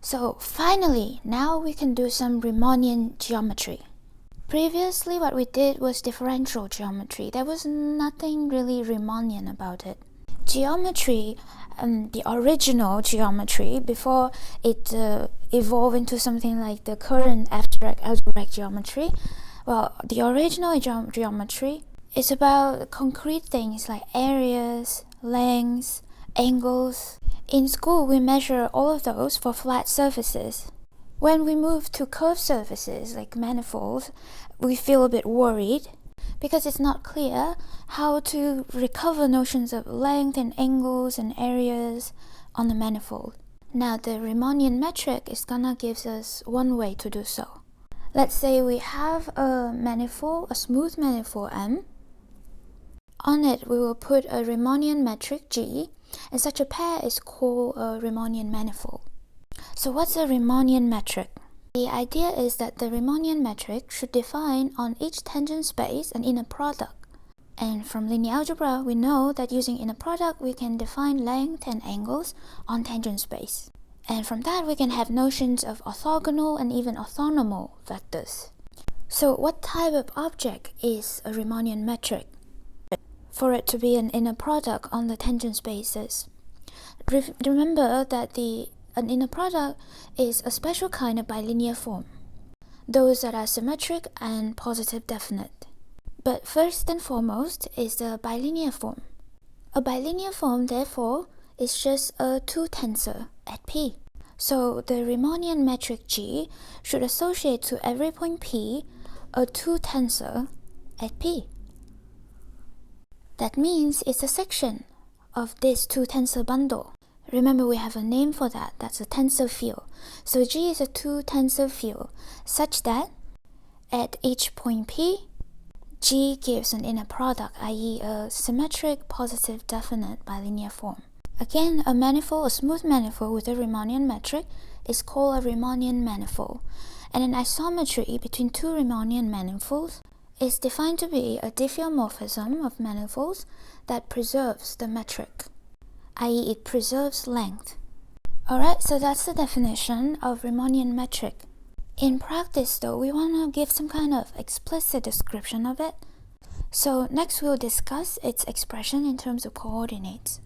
So finally, now we can do some Riemannian geometry. Previously, what we did was differential geometry. There was nothing really Riemannian about it. Geometry, the original geometry, before it evolved into something like the current abstract algebraic geometry, well, the original geometry is about concrete things like areas, lengths, angles. In school, we measure all of those for flat surfaces. When we move to curved surfaces like manifolds, we feel a bit worried because it's not clear how to recover notions of length and angles and areas on the manifold. Now, the Riemannian metric is gonna give us one way to do so. Let's say we have a manifold, a smooth manifold M. On it, we will put a Riemannian metric G, and such a pair is called a Riemannian manifold. So what's a Riemannian metric? The idea is that the Riemannian metric should define on each tangent space an inner product. And from linear algebra, we know that using inner product, we can define length and angles on tangent space. And from that, we can have notions of orthogonal and even orthonormal vectors. So what type of object is a Riemannian metric? For it to be an inner product on the tangent spaces. Remember that an inner product is a special kind of bilinear form, those that are symmetric and positive definite. But first and foremost is the bilinear form. A bilinear form, therefore, is just a 2 tensor at P. So the Riemannian metric G should associate to every point P a 2 tensor at P. That means it's a section of this 2 tensor bundle. Remember, we have a name for that. That's a tensor field. So G is a 2 tensor field such that at each point P, G gives an inner product, i.e. a symmetric, positive, definite bilinear form. Again, a manifold, a smooth manifold with a Riemannian metric is called a Riemannian manifold. And an isometry between 2 Riemannian manifolds is defined to be a diffeomorphism of manifolds that preserves the metric, i.e. it preserves length. Alright, so that's the definition of Riemannian metric. In practice though, we want to give some kind of explicit description of it. So next we'll discuss its expression in terms of coordinates.